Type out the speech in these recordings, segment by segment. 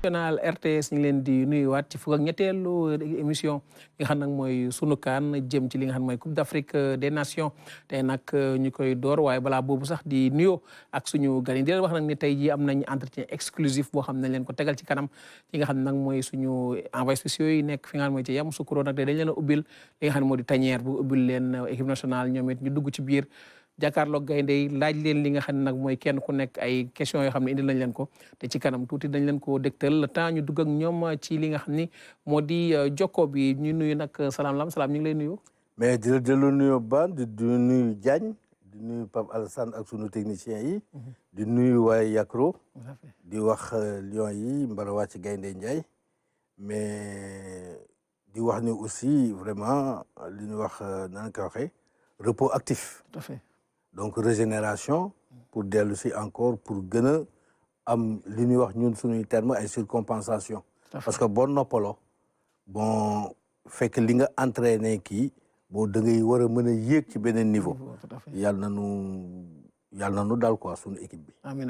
national RTS ñu ngi leen di nuyuwaat ci fukk ak ñetteelu émission bi nga xam nag mooy sunu kaan jëm ci li nga xam mooy Coupe d'Afrique des Nations tey nag ñu koy door waaye balaa boobu sax di nuyoo ak suñu gan yi di leen wax nag ni tey jii am nañ entretien exclusif boo xam ne leen ko tegal ci kanam ci nga xam ne nag mooy suñu envoyés spéciaux yi nekk fi nga xam mooy ci Yamoussoukro nag dañ leen a ubbil li nga xam ne moo di tanière bu ubbil leen équipe nationale ñoom it ñu dugg ci biir jàkkaarloog gaynde yi laaj leen li nga xam ne nag mooy kenn ku nekk ay questions yoo xam ne indi nañ leen ko te ci kanam tuuti dañ leen ko dégtal le temps ñu dugg ak ñoom ci li nga xam ni moo di jokko bi ñu nuyu nag salaam ñu ngi lay nuyu. mais di la delloo nuyu Ban di nuyu Diagne di nuyu Pape Alassane ak sunu techniciens yi. di nuyu waaye Yakro. di wax Lions yi mbara wàcc gaynde Ndiaye mais di wax ni aussi vraiment li ñu wax nan ko waxee repos actif. tout à fait. donc régénération pour dellu si encore pour gën a am li ñuy wax ñun suñuy terme ay surcompensation parce que boo noppaloo bon fekk li nga entraîné kii boo da ngay war a mën a yéeg ci beneen niveau yàlla na nu daal quoi suñu équipe bi. amiin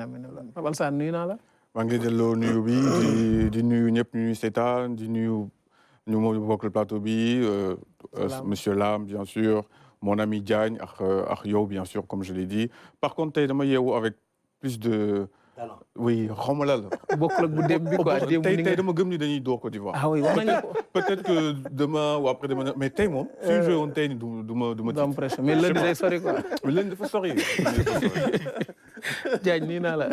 Pape Alassane nuyu naa la. maa ngi delloo nuyu bi di nuyu ñëpp ñu seetaan di nuyu ñu ma bokk plateau bi monsieur Lam bien sûr. Mon ami Diagne, Yo, bien sûr, comme je l'ai dit. Par contre, tey dama yeewu avec plus de... oui xawma la. bokkul ak bu dem bi quoi tey dama gëm ni dañuy door Côte d'Ivoire. ah oui wax nañu ko. peut-être que demain ou après demain mais tey moom. suñu joué woon tey du ma pression mais lundi day sori quoi. mais lundi dafa sori. Diagne nii naa la.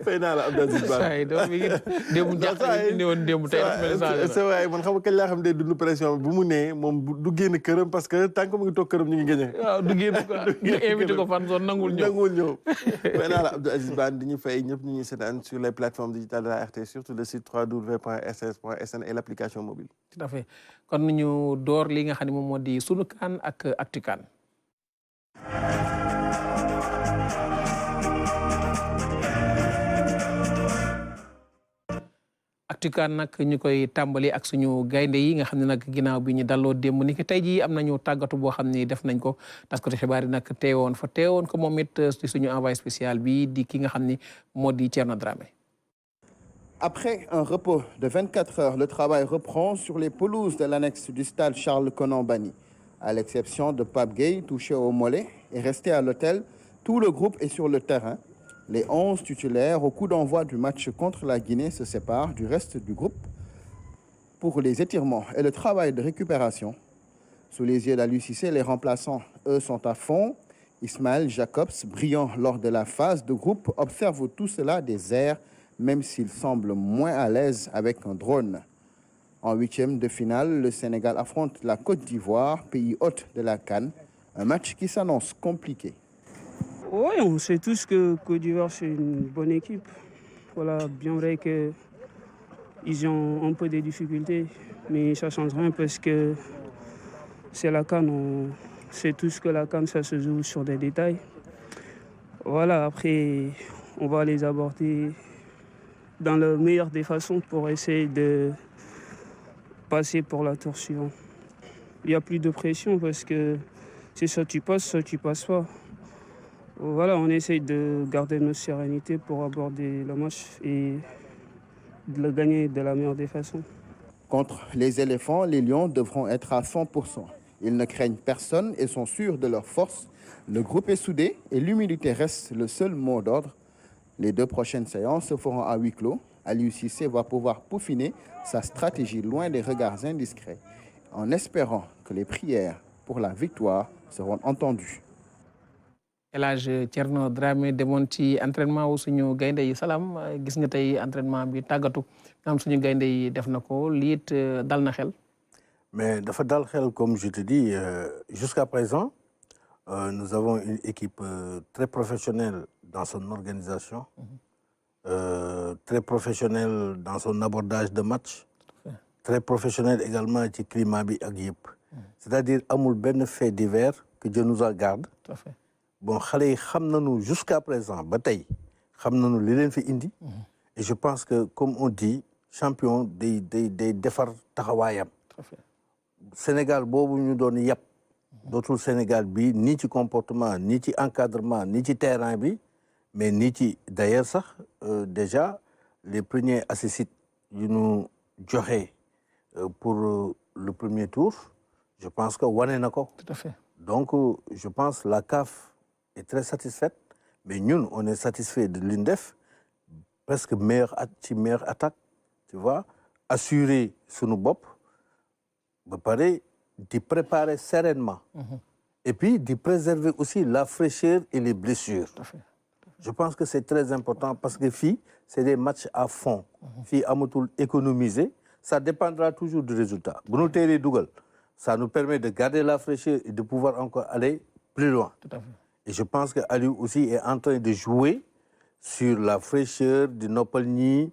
fay naa la Abdou Aziz Ba. saa yi donc mi ngi démb jàpp ni woon démb tey dafa mel ni c'est vrai man xam nga kañ laa xam ne dund pression bu mu nee moom du génn këram parce que tant que mu ngi toog këram ñu ngi gagné. waaw du génn quoi ñu invité ko fan zone nangul ñëw. fay naa la Abdou Aziz Ba di ñu fay ñëpp ñu ngi seetaan sur les plateformes digitales de la RTS surtout le site www.rts.sn et l'application mobile. tout à fait kon ñu door li nga xam ne moom moo di sunu kaan ak actu kaan. actu kaan nag ñu koy tàmbali ak suñu gaynde yi nga xam ne nag ginnaaw bi ñu dalloo démb ni ki tey jii am nañu tàggatu boo xam ni def nañ ko taskatu xibaar yi nag teewoon ko moom it ci suñu envoyé spécial bi di ki nga xam ni moo di Thierno Dramé. Après un repos de 24 heures, le travail reprend sur les pelouses de l'annexe du stade Charles-Konan Banny. À l'exception de Pape Gueye, touché au mollet, et resté à l'hôtel, tout le groupe est sur le terrain. Les 11 titulaires au coup d'envoi du match contre la Guinée se séparent du reste du groupe pour les étirements et le travail de récupération. Sous les yeux d'Aliou Cissé, les remplaçants, eux, sont à fond. Ismaël Jacobs, brillant lors de la phase de groupe, observe tout cela des airs, même s'il semble moins à l'aise avec un drone. En huitième de finale, le Sénégal affronte la Côte d'Ivoire, pays hôte de la CAN, un match qui s'annonce compliqué. Oui, on sait tous que Côte d'Ivoire, c'est une bonne équipe. Voilà, bien vrai qu'ils ont un peu des difficultés, mais ça ne change rien parce que c'est la CAN. On sait tous que la CAN, ça se joue sur des détails. Voilà, après, on va les aborder dans la meilleure des façons pour essayer de passer pour la tour suivante. Il n'y a plus de pression parce que c'est soit tu passes pas. Voilà, on essaye de garder notre sérénité pour aborder le match et de le gagner de la meilleure des façons. Contre les éléphants, les lions devront être à 100%. Ils ne craignent personne et sont sûrs de leur force. Le groupe est soudé et l'humilité reste le seul mot d'ordre. Les deux prochaines séances se feront à huis clos. Aliou Cissé va pouvoir peaufiner sa stratégie loin des regards indiscrets, en espérant que les prières pour la victoire seront entendues. El Hadj Thierno Dramé demoon ci entraînement wu suñu gaynde yi salaam gis nga tey entraînement bi tàggatu nga xam suñu gaynde yi def na ko lii it dal na xel. mais dafa dal xel comme je te dis jusqu'à présent nous avons une équipe très professionnelle dans son organisation, très professionnelle dans son abordage de match, très professionnelle également ci climat bi ak yëpp. c'est-à-dire amul benn fait divers que Dieu nous en garde. Tout à fait. Bon xale yi xam nañu jusqu'à présent ba tey xam nañu li leen fi indi. et je pense que comme on dit champion day defar taxawaayam. Tout à fait. Sénégal boobu ñu doon yàpp dootul Sénégal bi nii ci comportement nii ci encadrement nii ci terrain bi mais nii ci d'ailleurs sax déjà les premiers assistants nous joxe pour le premier tour, je pense que wane na ko. Tout à fait. Donc, je pense que la CAF est très satisfaite, mais nous, on est satisfait de l'INDEF, presque meilleure attaque, tu vois, assurer sur nos bop, de préparer sereinement, et puis de préserver aussi la fraîcheur et les blessures. Tout à fait. Je pense que c'est très important parce que c'est des matchs à fond. Amatul économiser, ça dépendra toujours du résultat. Ça nous permet de garder la fraîcheur et de pouvoir encore aller plus loin. Tout à fait. Et je pense que Aliou aussi est en train de jouer sur la fraîcheur du Nopalni,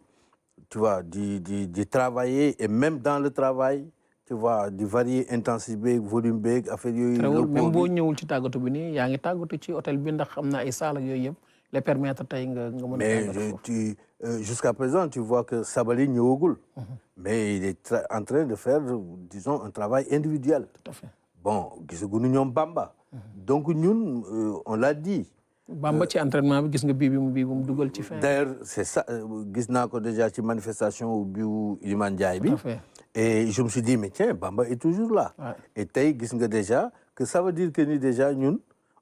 tu vois, de travailler et même dans le travail, tu vois, de varier intensité, volume big, affaire yoyu. Même bo ñewul ci tagatu bi ni yaangi tagatu ci hôtel bi ndax amna ay salle ak yoy yeb les permettre tay nga mëna mais jusqu'à présent tu vois que Sabali ñewugul. Mais il est en train de faire, disons, un travail individuel. Tout à fait. Bon, gisaguñu ñom Bamba. Donc ñun on l'a dit. Bamba ci entraînement bi gis nga bi mu dugal ci fin. D'ailleurs, c'est ça gis naa ko déjà ci manifestation biu Iliman Ndiaye bi. Tout à fait. Et je me suis dit mais tiens, Bamba est toujours là. Ouais. Et tay gis nga déjà que ça veut dire que ni déjà ñun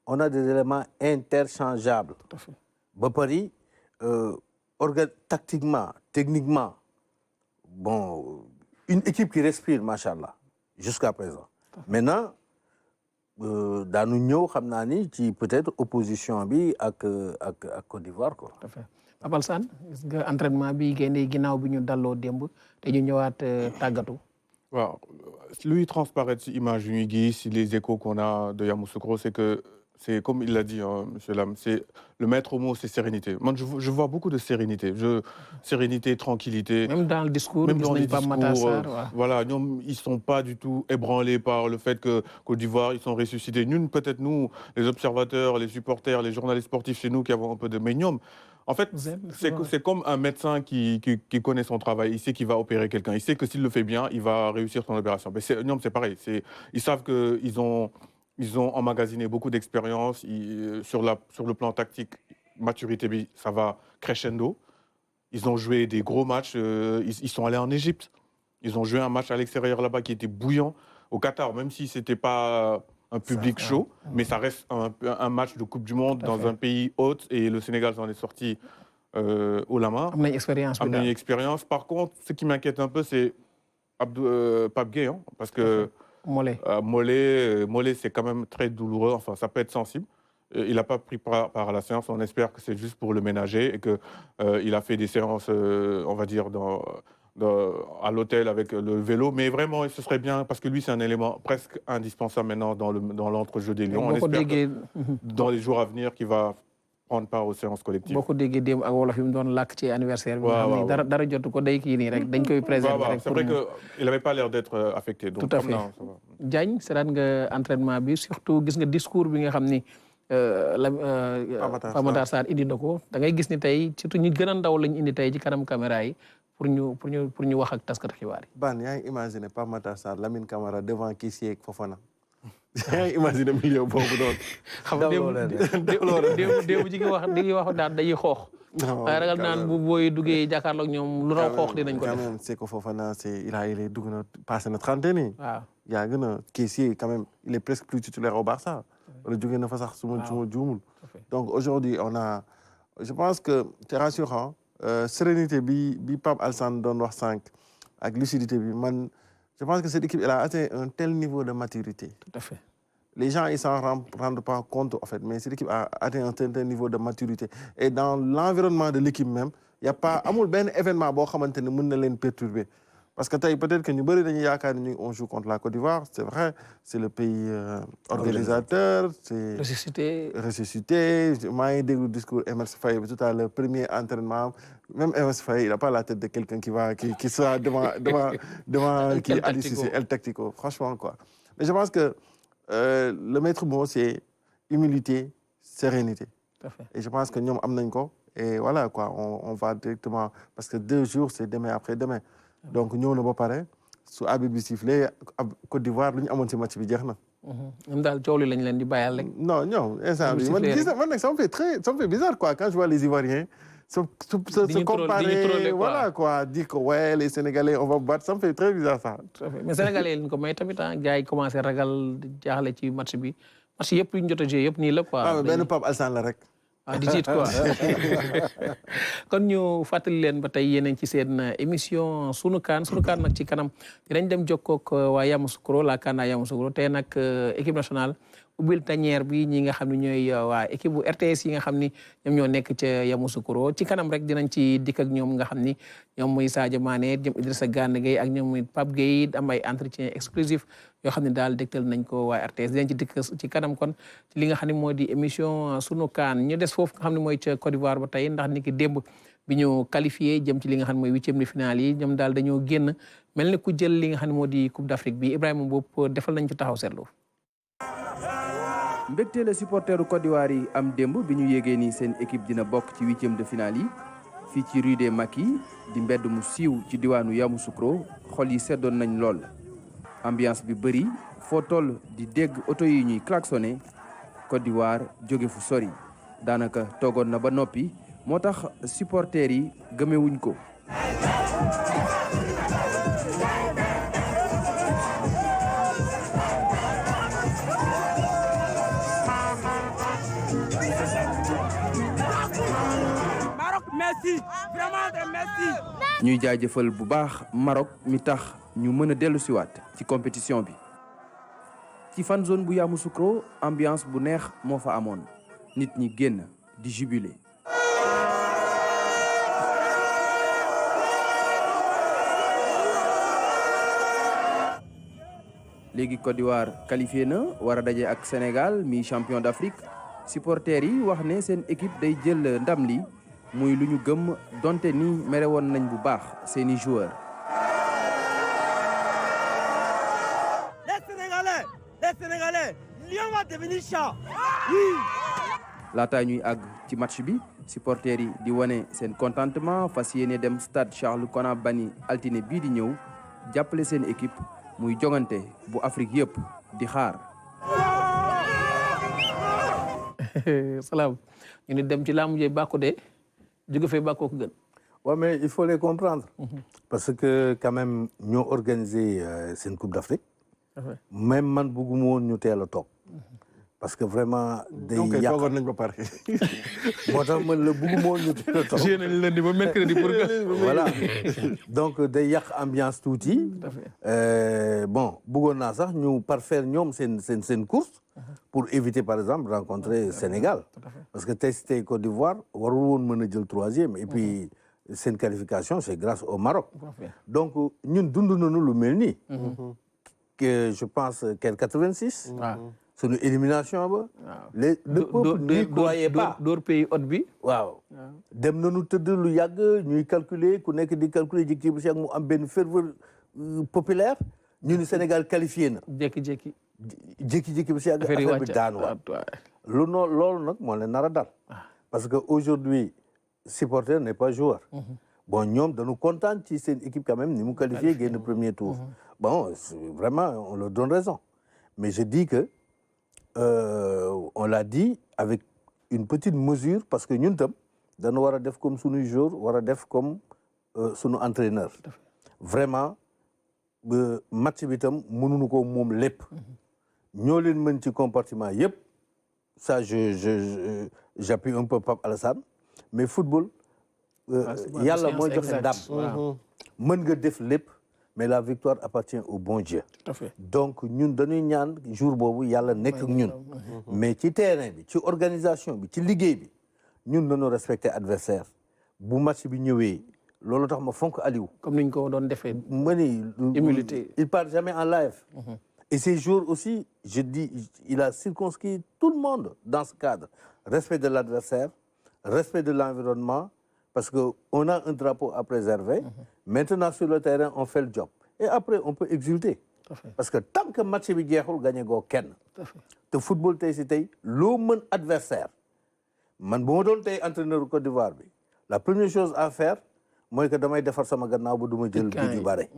on a des éléments interchangeables. Tout à fait. Ba pari tactiquement, techniquement, bon, une équipe qui respire, machallah, jusqu'à présent. Maintenant, dans l'Union, peut-être opposition bi avec Côte d'Ivoire. Quoi. Tout à fait. Papa San, entraînement bi gagné ginaaw bi ñu dallo demb té ñu ñëwaat tagatu. Wow. Lui transparaît ci image yu gis, les échos qu'on a de Yamoussoukro, c'est que c'est comme il l'a dit, hein, monsieur Lam, c'est le maître mot, c'est sérénité. Moi, je vois beaucoup de sérénité. Sérénité, tranquillité. Même dans le discours, même dans les discours, voilà, ils sont pas du tout ébranlés par le fait que Côte d'Ivoire, ils sont ressuscités. Nous, peut-être nous, les observateurs, les supporters, les journalistes sportifs chez nous, qui avons un peu de ménium. En fait, c'est comme un médecin qui connaît son travail. Il sait qu'il va opérer quelqu'un. Il sait que s'il le fait bien, il va réussir son opération. Mais c'est pareil. Ils savent qu'ils ont emmagasiné beaucoup d'expérience sur le plan tactique, maturité, ça va crescendo. Ils ont joué des gros matchs. Ils sont allés en Égypte. Ils ont joué un match à l'extérieur là-bas qui était bouillant. Au Qatar, même si c'était pas un public chaud, mais ça reste un match de Coupe du Monde dans un pays hôte et le Sénégal s'en est sorti haut la main. Une expérience. Par contre, ce qui m'inquiète un peu, c'est Pape Gueye, hein, parce que Mollet, c'est quand même très douloureux. Enfin, ça peut être sensible. Il n'a pas pris part à la séance. On espère que c'est juste pour le ménager et qu'il a fait des séances, on va dire, à l'hôtel avec le vélo. Mais vraiment, ce serait bien, parce que lui, c'est un élément presque indispensable maintenant dans l'entrejeu des Lions. On espère que dans les jours à venir, qu'il va prendre part aux séances collectives. Beaucoup de guédem ak wolof yi mu doon làkk ci anniversaire bi nga xam ne dara jotu ko day kii nii rek dañ koy préserver rek. C'est vrai qu'il n'avait pas l'air d'être affecté. Donc, tout à fait. Diagne seetaan nga entraînement bi surtout gis nga discours bi nga xam ni Pape Matar Sarr indi na ko da ngay gis ni tey surtout ñu gën a ndaw lañ indi tey ci kanam caméra yi pour ñu wax ak taskatu xibaar yi. Ban yaa ngi imaginer Pape Matar Sarr Lamine Camara devant Kessié ak Fofana. yaa ngi imaginer milieu boobu doon. xam nga démb ji ngi wax daal dañuy xoox. waaye ragal naan bu booy duggee jàkkaarloog ñoom lu raw xoox dinañ ko def. quand même c'est que Fofana il est dugg na passé na trentaine yi. waaw yaa gën a Kessié quand même il est presque plus titulaire au Barça. wala jógee na fa sax su ma juumul. Donc aujourd'hui je pense que c'est rassurant. Sérénité bi Pape Alassane doon wax sànq ak lucidité bi man. Je pense que cette équipe elle a atteint un tel niveau de maturité. Tout à fait. Les gens ils s'en rendent pas compte en fait, mais cette équipe a atteint un tel niveau de maturité. Et dans l'environnement de l'équipe même, il y a pas amul ben événement boo xamante ne mën na leen perturber. Parce que peut-être que ñu bëri dañuy yaakaar ni on joue contre la Côte d'Ivoire, c'est vrai, c'est le pays organisateur, c'est ressuscité. Maa ngi déglu discours Emerse Faé tout à l'heure, premier entraînement, même Emerse Faé, il n'a pas la tête de quelqu'un qui sera devant qui Aliou Cissé, El Tactico, franchement quoi. Mais je pense que le maître mot c'est humilité, sérénité. Tout à fait. Et je pense que ñoom am nañ ko et voilà quoi, on va directement parce que 2 jours c'est demain après demain. Donc ñëw na ba pare su arbitre bi sifflé Côte d'Ivoire lu ñu amoon ci match bi jeex na. ñoom daal coow li lañ leen di bàyyal rek. Non instant bi man gis na man nag ça me fait bizarre quoi quand je vois les Ivoiriens se comparer, voilà quoi, dire que ouais, les Sénégalais, on va battre, ça me fait très bizarre ça. Tout à fait mais Sénégalais yi ko may tamit gars yi commencé ragal jaaxle ci match bi match yëpp yu ñu jot a joué yëpp nii la quoi. waaw benn Pape Alassane la rek. di tiit quoi kon ñu fàttali leen ba tey yéen ci seen émission sunu kaan nag ci kanam dinañ dem jokkook waa Yamoussoukro la CAN à Yamoussoukro tey nag équipe nationale ubbil tanière bi ñi nga xam ne ñooy waa équipe bu RTS yi nga xam ni ñoom ñoo nekk ca Yamoussoukro ci kanam rek dinañ ci dikk ak ñoom nga xam ni ñoom muy Sadio Mané ñoom Idrissa Gana Gueye ak ñoom muy Pape Gueye am ay entretien exclusif yoo xam ne daal dégtal nañ ko waa RTS dinañ ci dikk ci kanam kon ci li nga xam ne moo di émission sunu kaan ñu des foofu nga xam ne mooy ca Côte d'Ivoire ba tey ndax ni ki démb bi ñu qualifié jëm ci li nga xam ne mooy huitième de finale yi ñoom daal dañoo génn mel ni ku jël li nga xam ne moo di Coupe d'Afrique bi Ibrahima Mboup defal nañ ci taxaw seetlu. mbégte la supporteru Côte d'Ivoire yi am démb bi ñu yégee ni seen équipe dina bokk ci huitième de finale yi fii ci rue des Maquis di mbedd mu siiw ci diwaanu Yamoussoukro xol yi seddoon nañ lool ambiance bi bëri foo toll di dégg oto yi ñuy klaxonné Côte d'Ivoire jóge fu sori daanaka toogoon na ba noppi moo tax supporters yi gëmewuñ ko. ñuy jaajëfal bu baax Maroc mi tax ñu mën a dellu siwaat ci compétition bi ci fan zone bu Yamoussoukro ambiance bu neex moo fa amoon nit ñi génn di jubilé. léegi Côte d'Ivoire qualifié na war a daje ak Sénégal mi champion d'Afrique supporters yi wax ne seen équipe day jël ndam li muy lu ñu gëm donte ni mere woon nañ bu baax seeni joueurs. les Sénégalais, Lyon va devenir chat. laataa ñuy àgg ci match bi supporters yi di wane seen contentement fas yéene dem stade Charles Konan Banny altine bii di ñëw jàppale seen équipe muy jongante bu Afrique yëpp di xaar. salaam ñu ni dem ci laamu jëy bàkku de jóge fee bàkkoo ko gën. Ouais, mais il faut les comprendre. Parce que quand même ñoo organisé seen Coupe d'Afrique. Même man bëgguma woon ñu teel a toog. Parce que vraiment day yàq toogoon nañ ba pare. moo tax man la bëgguma woon ñu teel a toog. joué nañ lundi ba mercredi pour que. voilà donc day yàq ambiance tuuti. Bon bëggoon naa sax ñu parfaire ñoom seen course. pour éviter par exemple rencontrer Sénégal. Parce que tey Côte d'Ivoire warul woon mën a jël troisième et puis seen qualification c'est grâce au Maroc. donc ñun dund nañu lu mel nii. que je pense qu'en 86. sunu élimination ba. le peuple n'y croyait pas. door pays hôte bi. waaw dem nañu tëdd lu yàgg ñuy calculer ku nekk di calculer jékki bu si ak mu am benn ferveur populaire ñu ni Sénégal qualifié na. jékki-jékki bi si ak affaire bi daanuwaat. loolu nag moo leen nar a dal. parce que aujourd'hui supporter n'est pas joueur. bon ñoom dañu kontaan ci seen équipe quand même ni mu qualifié génn premier tour. bon vraiment on leur donne raison mais je dis que on l'a dit avec une petite mesure parce que ñun tam dañu war a def comme sunu joueur war a def comme sunu entraîneur. vraiment match bi tam mënuñu ko moom lépp. ñoo leen mën ci comportement yëpp ça j'appuie un peu Pape Alassane mais football. yàlla mooy joxe ndam. mën nga def lépp mais la victoire appartient au bon Dieu. Tout à fait. donc ñun dañuy ñaan jour boobu yàlla nekk ak ñun. mais ci terrain bi ci organisation bi ci liggéey bi ñun dañoo respecter adversaire bu match bi ñëwee loolu tax ma fonk Aliou. comme ni ñu ko doon defee. ma ni humilité. il part jamais en live. et ces jours aussi je dis il a circonscrit tout le monde dans ce cadre respect de l'adversaire respect de l'environnement. Parce qu'on a un drapeau à préserver. Maintenant, sur le terrain, on fait le job. Et après, on peut exulter. Parce que tant que le match est gagné, gagné ken. Le football, c'est l'homme adversaire. Man, si je suis entraîneur de Côte d'Ivoire, la première chose à faire, c'est que je vais faire ça du barré.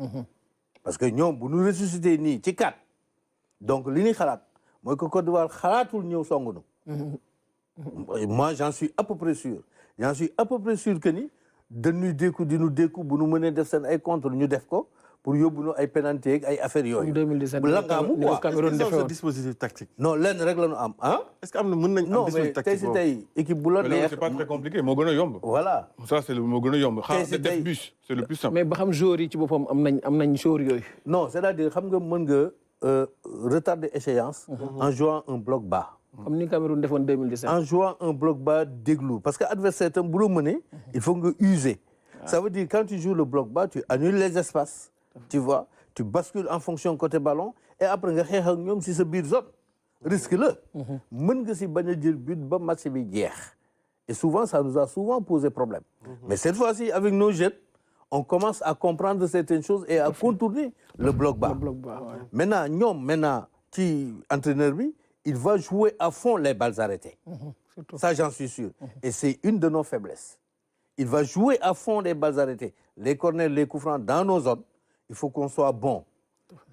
Parce que nous, si nous ressuscitons ni, c'est 4. Donc, ce que nous faisons, c'est que Côte d'Ivoire, nous sommes. Moi, j'en suis à peu près sûr. j'en suis à peu près sûr que ni dañuy dékku di nu dékku bu nu mënee def seen ay contre ñu def ko pour yóbbu nu ay pénalité ak ay affaires yooyu. 2017 bu langaamu quoi. Cameroun defee woon dispositif tactique. non lenn rek la ñu am ah. est-ce que am na mën nañ am dispositif tactique non mais tey si tey équipe bu la neex. c'est pas très compliqué moo gën a yomb. voilà. ça c'est le moo gën a yomb. tey si tey def bus c'est le plus simple. mais ba xam joueurs yi ci boppam am nañ joueurs yooyu. non c'est-à-dire xam nga mën nga retarder échéance. en jouant un bloc bas. comme ni Cameroun defoon 2017. en jouant un bloc bas déglu parce que adversaire tam bu la mënee. il faut nga user. ça veut dire quand tu joues le bloc bas tu annules les espaces. tu vois tu bascules en fonction côté ballon et après nga xeex ak ñoom si sa biir zone. risque la. mën nga si bañ a jël but ba match bi jeex. et souvent ça nous a souvent posé problème. mais cette fois-ci avec nos jeunes on commence à comprendre certaines choses et à contourner le bloc bas. Ouais. Maintenant ci entraîneur bi il va jouer à fond les balles arrêtées. Ça j'en suis sûr. Et c'est une de nos faiblesses. Il va jouer à fond les balles arrêtées les corners les coups francs dans nos zones il faut qu'on soit bon.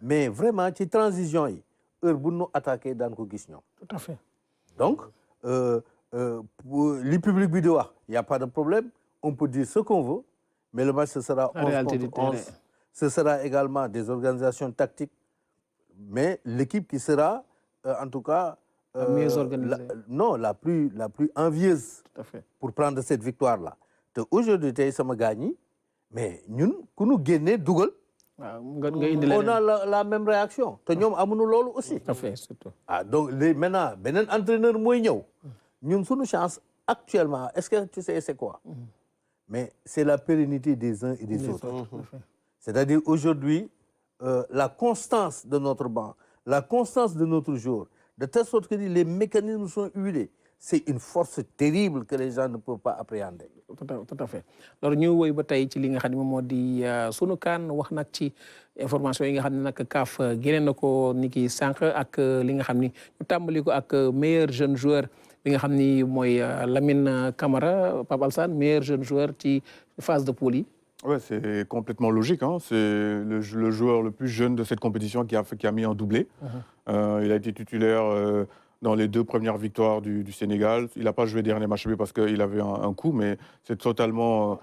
mais vraiment ci transition yi heure bu nu attaqué daan ko gis ñoom. tout à fait. donc li public bi di wax y a pas de problème on peut dire ce qu'on veut mais le match ce sera 11 contre 11. Ce sera également des organisations tactiques mais l'équipe qui sera en tout cas la mieux organisée. la plus envieuse. Tout à fait. Pour prendre cette victoire là te aujourd'hui tey sama gars ñi mais ñun ku nu génnee dugal. On a la même réaction te ñoom amuñu loolu aussi. Tout à fait, surtout. Donc maintenant beneen entraîneur mooy ñëw ñun suñu chance actuellement est-ce que tu sais c'est quoi? Mais c'est la pérennité des uns et des autres. C'est-à-dire aujourd'hui la constance de notre banc, la constance de notre joueur, de telle sorte que les mécanismes sont huilés. C'est une force terrible que les gens ne peuvent pas appréhender. Tout à fait. Alors ñu woy ba tey ci li nga xam ne moom moo di sunu kaan wax nag ci information yi nga xam ne nag CAF génne na ko ni ki sànq ak li nga xam ni ñu tàmbali ko ak meilleur jeune joueur bi nga xam ni mooy Lamine Camara Pape Alassane meilleur jeune joueur ci phase de poule yi. Ouais, c'est complètement logique. Hein. C'est le joueur le plus jeune de cette compétition qui a mis un doublé. Il a été titulaire dans les 2 premières victoires du Sénégal. Il n'a pas joué dernier match parce qu'il avait un coup, mais c'est totalement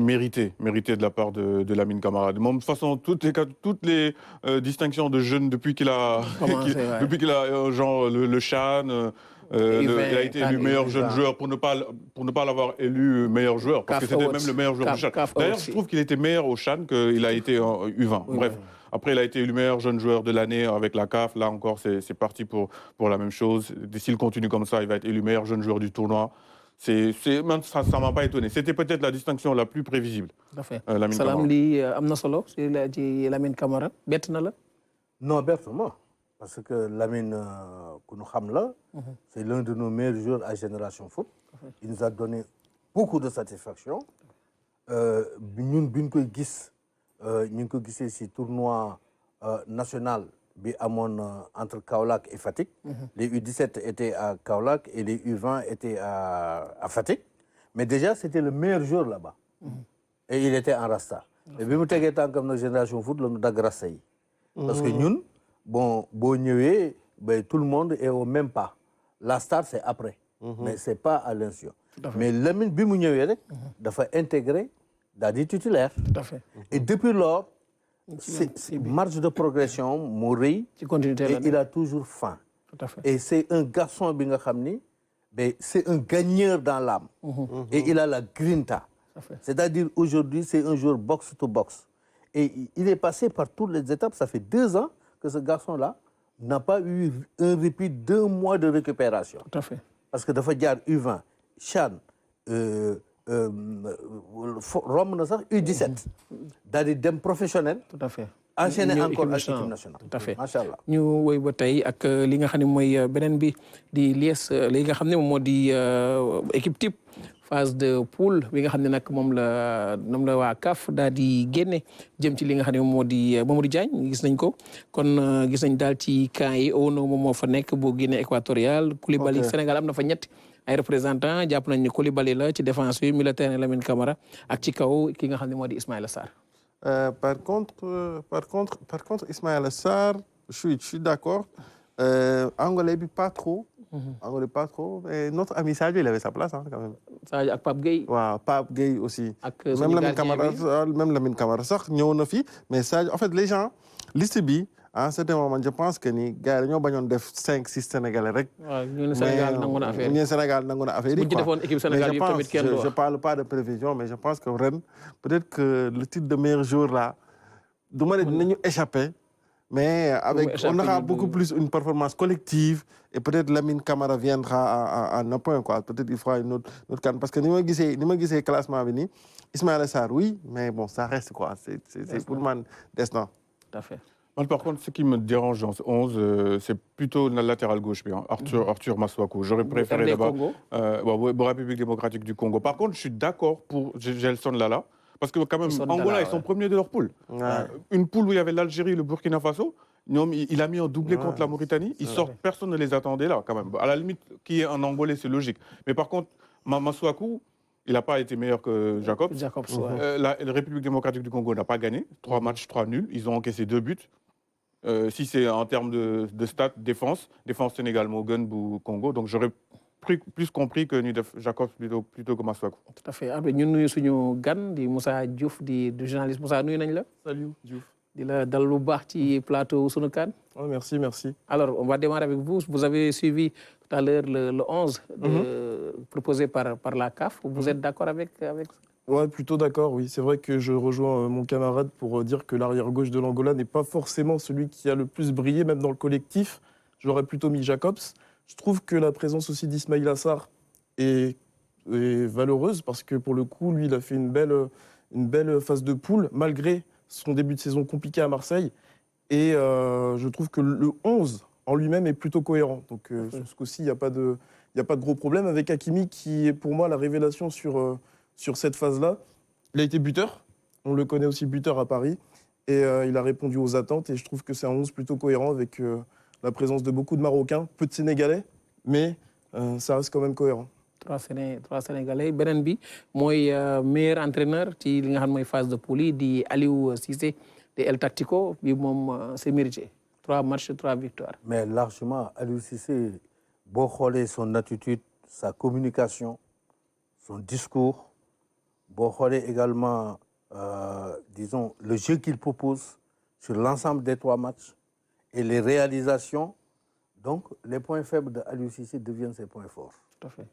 mérité de la part de Lamine Camara. De toute façon, toutes les distinctions de jeunes depuis qu'il a genre le CHAN. Il a été élu meilleur jeune joueur pour ne pas l'avoir élu meilleur joueur parce que c'était même le meilleur joueur du CHAN. D'ailleurs, je trouve qu'il était meilleur au CHAN qu'il a été en U20. Bref. Après, il a été élu meilleur jeune joueur de l'année avec la CAF. Là encore, c'est parti pour la même chose. S'il continue comme ça, il va être élu meilleur jeune joueur du tournoi. Ça ne m'a pas étonné. C'était peut-être la distinction la plus prévisible. Tout à fait. Lamine Camara. Salam li am na solo ci Lamine Camara bett na la. Non, bett-ma. Parce que Lamine ku ñu xam la. C'est l'un de nos meilleurs joueurs à Génération Foot. Il nous a donné beaucoup de satisfaction. ñun bi ñu koy gis. ñu ngi ko gisee ci tournoi national bi amoon entre Kaolack et Fatick. Les U17 étaient à Kaolack et les U20 étaient à Fatick. Mais déjà c'était le meilleur joueur là-bas. Et il était en rasta. Et bi mu tegee tànkam na Génération Foot la ñu dagg rasta yi. Parce que ñun bon boo ñëwee tout le monde est au même pas. La star c'est après. Mais c'est pas à l'insu. Mais Lamine bi mu ñëwee rek dafa intégrer daal di titulaire. Tout à fait. Et depuis lors, c'est marge de progression mu rëy. Ci continuité et il a toujours faim. Tout à fait. Et c'est un garçon bi nga xam ni c'est un gagneur dans l'âme. Et il a la grinta. C'est-à-dire aujourd'hui c'est un joueur box to box. Et il est passé par toutes les étapes. Ça fait 2 ans que ce garçon-là n'a pas eu un répit d'1 mois de récupération. Tout à fait. Parce que dafa jaar U20 CHAN romb na sax U17 daal di dem professionnel. Tout à fait. Enchaîné encore ak équipe nationale. Tout à fait. Macha Allah. ñu woy ba tey ak li nga xam ne mooy beneen bi di lies li nga xam ne moom moo di équipe type phase de poule bi nga xam ne nag moom la waa CAF daal di génne jëm ci li nga xam ne moom moo di Mamadou Diagne gis nañ ko kon gis nañ daal ci camp yi Ono moom moo fa nekk bu Guinée équatoriale. Koulibaly Sénégal am na fa ñett ay représentants jàpp nañ ne Koulibaly la ci défense bi militaire Lamine Camara ak ci kaw ki nga xam ne moo di Ismaïla Sarr. Par contre Ismaïla Sarr je suis d'accord angolais bi pas trop Angolais pas trop. Mais notre ami Sadio, il avait sa place hein, quand même. Sadio ak Pape Gueye. Waaw, Pape Gueye aussi. Ak Même suñu Lamine gardien bi. Camara, même Lamine Camara sax ñëw na fi. Mais Sadio, en fait, les gens, liste bi, à un certain moment, je pense que ni gars yi dañoo bañoon def 5-6 Sénégalais rek. waaw ñu ne Sénégal nangu na affaire yi. ñu ne Sénégal nangu na affaire yi. bu ñu defoon équipe Sénégal yëpp tamit kenn du wax. Je parle pas de prévision, mais je pense que ren, peut-être que le titre de meilleur joueur là, du ma ne dinañu échapper. Mais avec, on aura beaucoup plus une performance collective et peut-être Lamine Camara viendra à 9 points. Peut-être il fera une autre canne. Parce que ni ma gisee classement bi nii Ismaïla Sarr, oui, mais bon, ça reste quoi. C'est pour moi destin. Tout à fait. Par contre, ce qui me dérange dans ce 11, c'est plutôt le latéral gauche, bien, Arthur Masuaku. J'aurais préféré d'abord République démocratique du Congo. Par contre, je suis d'accord pour Gelson Lala. Parce que quand même, Angola, ils sont premiers de leur poule. Ouais. Une poule où il y avait l'Algérie et le Burkina Faso. Il a mis un doublé contre la Mauritanie. Ils sortent, personne ne les attendait là, quand même. À la limite, qui est un Angolais, c'est logique. Mais par contre, Masuaku, il n'a pas été meilleur que Jacobs. La République démocratique du Congo n'a pas gagné. 3 matchs, 3 nuls. Ils ont encaissé 2 buts. Si c'est en termes de stats, défense Sénégal, Mogun ou Congo. Donc j'aurais plus compris que Jacobs plutôt que Masuaku. Tout à fait. Après, nous avons suñu gan di Moussa Diouf di journaliste. Moussa, nuyu nañ la. Salut Diouf. Di la dal lu baax ci plateau Sunu Kan. Oh, merci. Alors, on va démarrer avec vous. Vous avez suivi tout à l'heure le 11 proposé par la CAF. Vous êtes d'accord avec ça? Ouais, plutôt d'accord, oui. C'est vrai que je rejoins mon camarade pour dire que l'arrière-gauche de l'Angola n'est pas forcément celui qui a le plus brillé, même dans le collectif. J'aurais plutôt mis Jacobs. Je trouve que la présence aussi d'Ismaïla Sarr est valeureuse parce que pour le coup, lui, il a fait une belle phase de poule malgré son début de saison compliqué à Marseille. Et je trouve que le 11 en lui-même est plutôt cohérent. Donc sur ce coup-ci, il n'y a pas de gros problème avec Hakimi qui est pour moi la révélation sur cette phase-là. Il a été buteur. On le connaît aussi buteur à Paris. Et il a répondu aux attentes. Et je trouve que c'est un 11 plutôt cohérent avec la présence de beaucoup de Marocains, peu de Sénégalais, mais ça reste quand même cohérent. 3 Sénégalais. Benen bi mooy meilleur entraîneur ci li nga xam mooy phase de poule yi di Aliou Cissé de El Tactico bi moom c'est mérité. 3 matchs, 3 victoires. Mais largement, Aliou Cissé, boo xoolee son attitude, sa communication, son discours, boo xoolee également, disons, le jeu qu'il propose sur l'ensemble des 3 matchs et les réalisations, donc les points faibles de Aliou Cissé deviennent ses points forts. Tout à fait.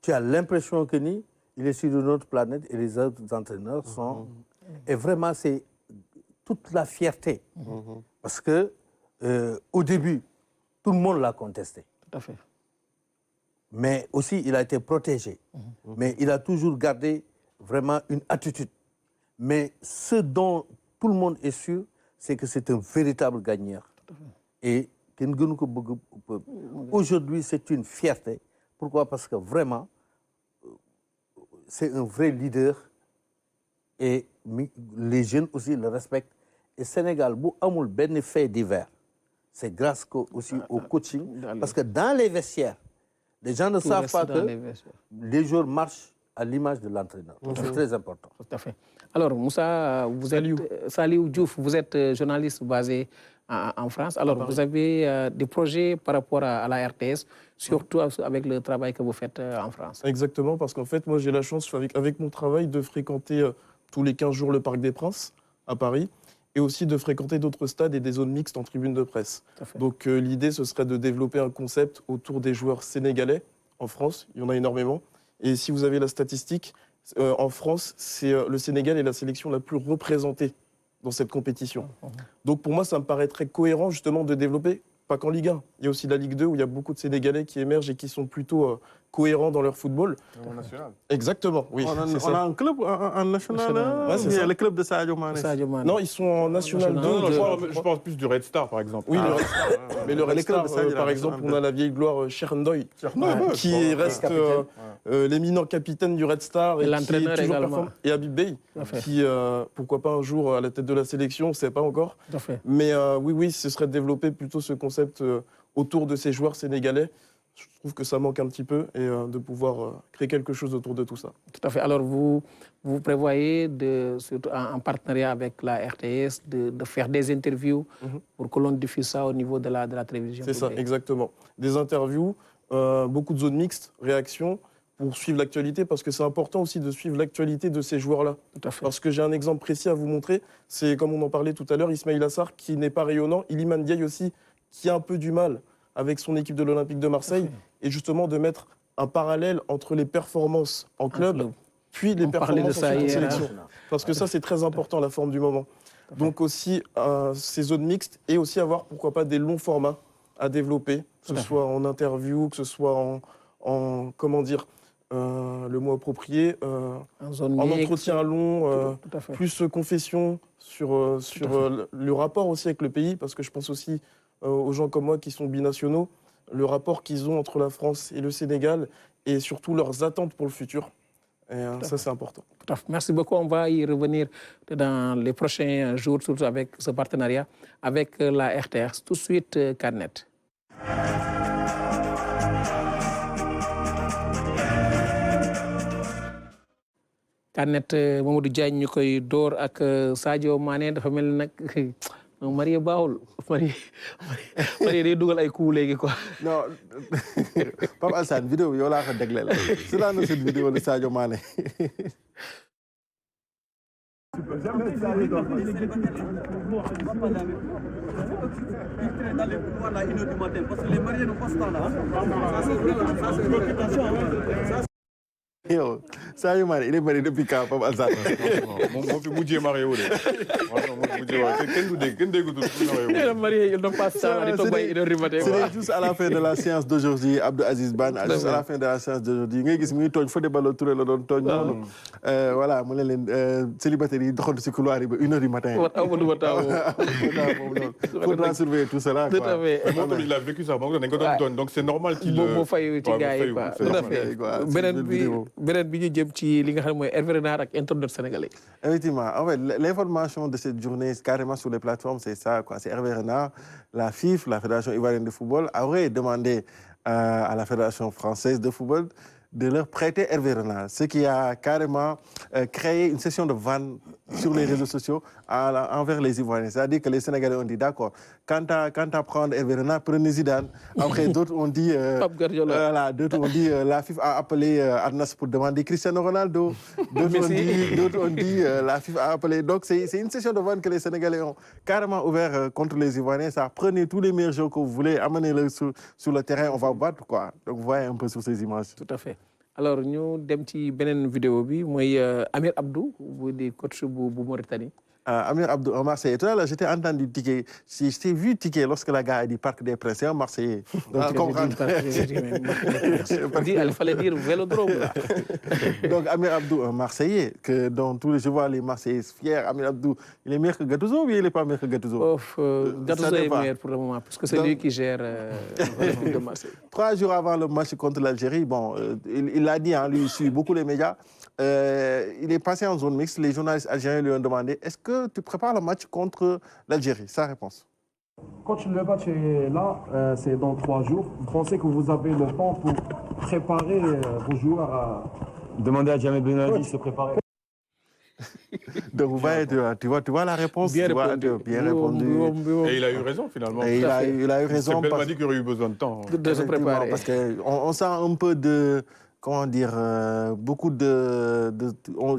Tu as l'impression que il est sur une autre planète et les autres entraîneurs sont... Et vraiment, c'est toute la fierté. Parce que au début, tout le monde l'a contesté. Tout à fait. Mais aussi, il a été protégé. Mais il a toujours gardé vraiment une attitude. Mais ce dont tout le monde est sûr, c'est que c'est un véritable gagnant. Et aujourd'hui, c'est une fierté. Pourquoi? Parce que vraiment, c'est un vrai leader et les jeunes aussi le respectent. Et Sénégal, bu amul ben fait divers, c'est grâce aussi au coaching. Parce que dans les vestiaires, les gens ne savent pas que les joueurs marchent à l'image de l'entraîneur. C'est très important. Tout à fait. Alors, Moussa, vous êtes Saliou Diouf, vous êtes journaliste basé en France. Alors, vous avez des projets par rapport à la RTS, surtout avec le travail que vous faites en France. Exactement, parce qu'en fait, moi, j'ai la chance, avec mon travail, de fréquenter tous les 15 jours le Parc des Princes, à Paris, et aussi de fréquenter d'autres stades et des zones mixtes en tribune de presse. Donc, l'idée, ce serait de développer un concept autour des joueurs sénégalais en France. Il y en a énormément. Et si vous avez la statistique, en France, le Sénégal est la sélection la plus représentée dans cette compétition. Donc pour moi, ça me paraît très cohérent justement de développer, pas qu'en Ligue 1, il y a aussi la Ligue 2 où il y a beaucoup de Sénégalais qui émergent et qui sont plutôt cohérents dans leur football. En national. Exactement, oui. On a un club en national, ouais, c'est le club de Sadio Mané. Non, ils sont en national 2. Je pense plus du Red Star, par exemple. Oui, le Red Star. Mais le Red Star, par exemple, on a la vieille gloire Cherndoi, qui reste l'éminent capitaine du Red Star et l'entraîneur également. Et Habib Bey, qui, pourquoi pas un jour à la tête de la sélection, on ne sait pas encore. Mais oui, ce serait de développer plutôt ce concept autour de ces joueurs sénégalais. Je trouve que ça manque un petit peu et de pouvoir créer quelque chose autour de tout ça. Tout à fait. Alors, vous prévoyez, surtout en partenariat avec la RTS, de faire des interviews pour que l'on diffuse ça au niveau de la télévision. C'est ça, exactement. Des interviews, beaucoup de zones mixtes, réactions, pour suivre l'actualité, parce que c'est important aussi de suivre l'actualité de ces joueurs-là. Tout à fait. Parce que j'ai un exemple précis à vous montrer, c'est comme on en parlait tout à l'heure, Ismail Assar qui n'est pas rayonnant, Iliman Ndiaye aussi, qui a un peu du mal avec son équipe de l'Olympique de Marseille, et justement de mettre un parallèle entre les performances en club, puis les performances en sélection. Parce que ça, c'est très important, la forme du moment. Donc aussi, ces zones mixtes, et aussi avoir, pourquoi pas, des longs formats à développer, que ce soit en interview, que ce soit en comment dire, le mot approprié, en entretien long, plus confession sur le rapport aussi avec le pays, parce que je pense aussi aux gens comme moi qui sont binationaux, le rapport qu'ils ont entre la France et le Sénégal, et surtout leurs attentes pour le futur. Et ça, c'est important. Tout à fait. Merci beaucoup. On va y revenir dans les prochains jours, surtout avec ce partenariat avec la RTS. Tout de suite, CANnet. CANnet Mamadou Diagne ñu koy door ak Sadio Mané dafa mel ni nag Marie baaxul Marie day dugal ay coups léegi quoi. Non Pape Alassane vidéo bi yow laa ko dégleel si laa na cette vidéo de Sadio Mané. Yo, Sadio Mané, il est marié depuis quand, Pape Alassane? Mon fi mujjee marié wu de. C'est juste à la fin de la séance d'aujourd'hui, Abdou Aziz Ban, juste à la fin de la séance d'aujourd'hui, ngay gis muy tooñ Fodé Ballo-Touré la doon tooñ noonu. Voilà, mu ne leen célibataire yi doxantu ci couloir yi ba 1h du matin. Faudra surveiller tout cela. Tout à fait. Il a vécu ça, donc c'est normal qu'il fayu ci gars yi quoi. Tout à fait. beneen bi ñu jëm ci li nga xam mooy Hervé Renard ak internaute sénégalais. Effectivement, en fait, l'information de cette journée carrément sur les plateformes, c'est ça, quoi. C'est Hervé Renard, la FIF, la Fédération ivoirienne de football, aurait demandé à la Fédération française de football de leur prêter Hervé Renard, ce qui a carrément créé une session de vanne sur les réseaux sociaux envers les Ivoiriens. C'est-à-dire que les Sénégalais ont dit d'accord, quant à prendre Hervé Renard, prenez Zidane. Après, d'autres ont dit, la FIFA a appelé Arnas pour demander Cristiano Ronaldo. D'autres ont dit, la FIFA a appelé. Donc, c'est une session de vanne que les Sénégalais ont carrément ouvert contre les Ivoiriens. Ça, prenez tous les meilleurs joueurs que vous voulez, amenez-les sur le terrain, on va battre, quoi. Donc, vous voyez un peu sur ces images. Tout à fait. Alors ñu dem ci beneen vidéo bi mooy Amir Abdou bu di coach bu Mauritanie. Amir Abdou, un Marseillais. Tout à l'heure, j'étais entendu tiquer. Je t'ai vu tiquer lorsque la gars a dit Parc des Princes. C'est un Marseillais. Donc tu comprends. Il fallait dire Vélodrome. Donc Amir Abdou, un Marseillais, que dans tous les, je vois les Marseillais fiers. Amir Abdou, il est meilleur que Gattuso ou il n'est pas meilleur que Gattuso? Gattuso est meilleur pour le moment, parce que c'est lui qui gère le de Marseille. 3 jours avant le match contre l'Algérie, bon, il l'a dit, hein, lui, il suit beaucoup les médias. Il est passé en zone mixte. Les journalistes algériens lui ont demandé est-ce que tu prépares le match contre l'Algérie? Sa réponse. Quand le match est là, c'est dans 3 jours. Vous pensez que vous avez le temps pour préparer vos joueurs à... Demander à Jamel Benali de se préparer. Donc vous voyez, tu vois la réponse. Bien répondu. Et il a eu raison finalement. Et il a eu raison. C'est m'a dit qu'il aurait eu besoin de temps. De se préparer. Parce qu'on sent un peu de... Comment dire,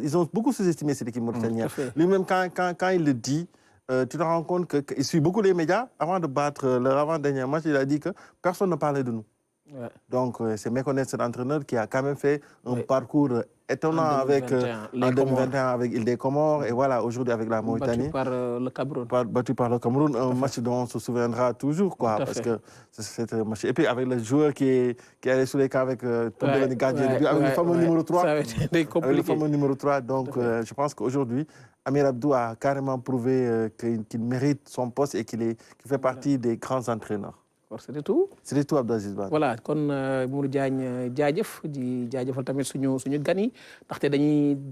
ils ont beaucoup sous-estimé cette équipe mauritanienne. Lui-même, quand il le dit, tu te rends compte qu'il suit beaucoup les médias. Avant de battre leur avant-dernier match, il a dit que personne ne parlait de nous. Ouais. Donc, c'est méconnaître cet entraîneur qui a quand même fait un parcours étonnant en 2021 avec l'île des Comores et voilà, aujourd'hui avec la Mauritanie. Battu par le Cameroun. Battu par le Cameroun, un match dont on se souviendra toujours, quoi. Parce que c'est un match. Et puis avec le joueur qui est allé sous les camps avec le gardien, avec le fameux numéro 3. Ça avait été compliqué. Avec le fameux numéro 3. Donc, je pense qu'aujourd'hui, Amir Abdou a carrément prouvé qu'il mérite son poste et qu'il fait partie des grands entraîneurs. C'était tout. C'était tout, Abdou Aziz Ban. Voilà kon Mamadou Diagne jaajëf di jaajëfal tamit suñu gan yi ndaxte dañuy